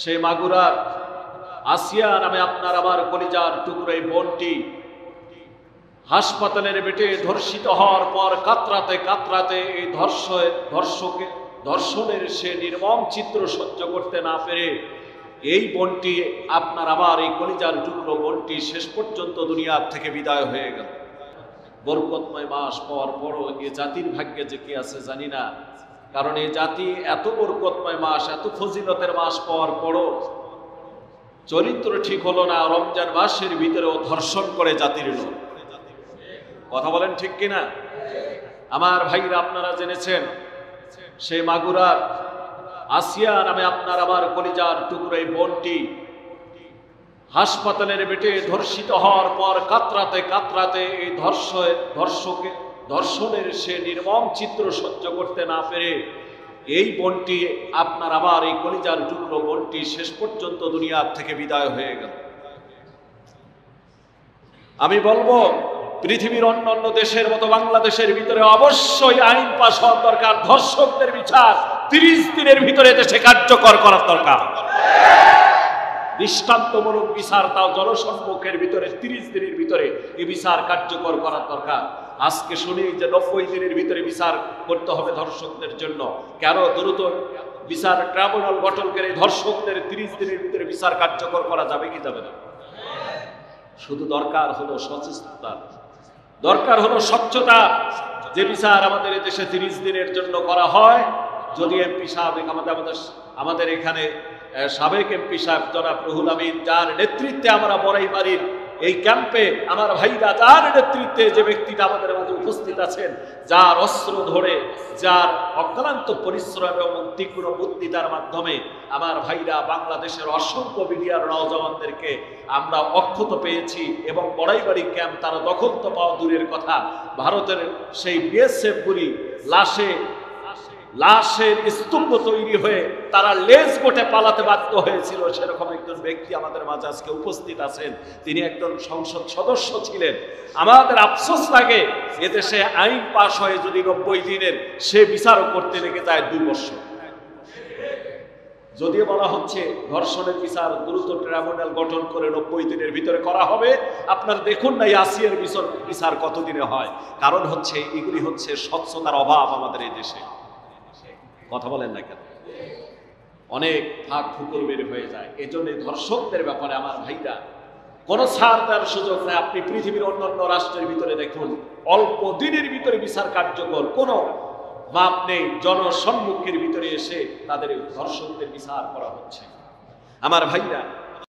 সেই মাগুরার আসিয়া নামে আপনার আমার কলিজার টুকরো এই বোনটি হাসপাতালের বেটে ধর্ষিত হওয়ার পর কাতরাতে কাতরাতে এই ধর্ষণের সে নির্মম চিত্র সহ্য করতে না পেরে এই বোনটি আপনার আমার এই কলিজার টুকরো বোনটি শেষ পর্যন্ত দুনিয়ার থেকে বিদায় হয়ে গেল। বরকতময় মাস পাওয়ার পরও এ জাতির ভাগ্যে যে কি আছে জানি না, কারণ এই জাতি এত বরকতময় মাস, এত ফজিলতের মাস পাওয়ার পরও চরিত্র ঠিক হলো না। রমজান মাসের ভিতরেও ধর্ষণ করে জাতির লোক। কথা বলেন ঠিক কিনা? আমার ভাইরা, আপনারা জেনেছেন সেই মাগুরার আসিয়া নামে আপনার আমার কলিজার টুকরো এই বোনটি হাসপাতালের বেটে ধর্ষিত হওয়ার পর কাতরাতে কাতরাতে এই ধর্ষণের সে নির্মম চিত্র সহ্য করতে না পেরে এই বোনটি আপনার আমার এই কলিজার টুকরো বোনটি শেষ পর্যন্ত দুনিয়ার থেকে বিদায় হয়ে গেল। আমি বলবো, পৃথিবীর অন্যান্য দেশের মতো বাংলাদেশের ভিতরে অবশ্যই আইন পাস হওয়ার দরকার। ধর্ষকদের বিচার 30 দিনের ভিতরে দেশে কার্যকর করার দরকার। দৃষ্টান্তমূলক বিচার, তাও জনসম্মুখের ভিতরে 30 দিনের ভিতরে এই বিচার কার্যকর করার দরকার। আজকে শুনি যে 90 দিনের ভিতরে বিচার করতে হবে ধর্ষকদের জন্য। কেন? দ্রুত বিচার ট্রাইব্যুনাল গঠন করে ধর্ষকদের 30 দিনের ভিতরে বিচার কার্যকর করা যাবে কি যাবে না? শুধু দরকার হলো সচেতনতা, দরকার হলো স্বচ্ছতা। যে বিচার আমাদের দেশে 30 দিনের জন্য করা হয়, যদি এমপি সাহেব আমাদের এখানে সাবেক এমপি সাহেব জনাব রুহুল আমিন, যার নেতৃত্বে আমরা বড়াইবাড়ির এই ক্যাম্পে আমার ভাইরা, যার নেতৃত্বে যে ব্যক্তিটা আমাদের মাঝে উপস্থিত আছেন, যার অস্ত্র ধরে, যার অক্লান্ত পরিশ্রম এবং তীক্ষ্ণ বুদ্ধিতার মাধ্যমে আমার ভাইরা বাংলাদেশের অসংখ্য মিডিয়ার নওজওয়ানদেরকে আমরা অক্ষত পেয়েছি এবং বড়াইবাড়ি ক্যাম্প তারা দখল তো পাওয়া দূরের কথা, ভারতের সেই বিএসএফ গুলি লাশের স্তূপ তৈরি হয়ে তারা লেজ গোটে পালাতে বাধ্য হয়েছিল। সেরকম একজন ব্যক্তি আমাদের মাঝে আজকে উপস্থিত আছেন। তিনি একজন সংসদ সদস্য ছিলেন। আমাদের আফসোস লাগে, এদেশে আইন পাশ হয়ে যদি 90 দিনের, সে বিচারও করতে লেগে যায় 2 বছর। যদিও বলা হচ্ছে ধর্ষণের বিচার দ্রুত ট্রাইব্যুনাল গঠন করে 90 দিনের ভিতরে করা হবে। আপনারা দেখুন না আসিয়ার বিচার কতদিনে হয়। কারণ হচ্ছে এগুলি হচ্ছে স্বচ্ছতার অভাব আমাদের এই দেশে। কথা বলেন না কেন? অনেক ফাঁক ফুকুর বের হয়ে যায়। এজন্য ধর্ষকদের ব্যাপারে আমার ভাইরা কোনো ছাড় দেওয়ার সুযোগ নেই। আপনি পৃথিবীর অন্যান্য রাষ্ট্রের ভিতরে দেখুন, অল্প দিনের ভিতরে বিচার কার্যকর, কোনো মাপ নেই। জনসম্মুখের ভিতরে এসে তাদের ধর্ষকদের বিচার করা হচ্ছে। আমার ভাইরা,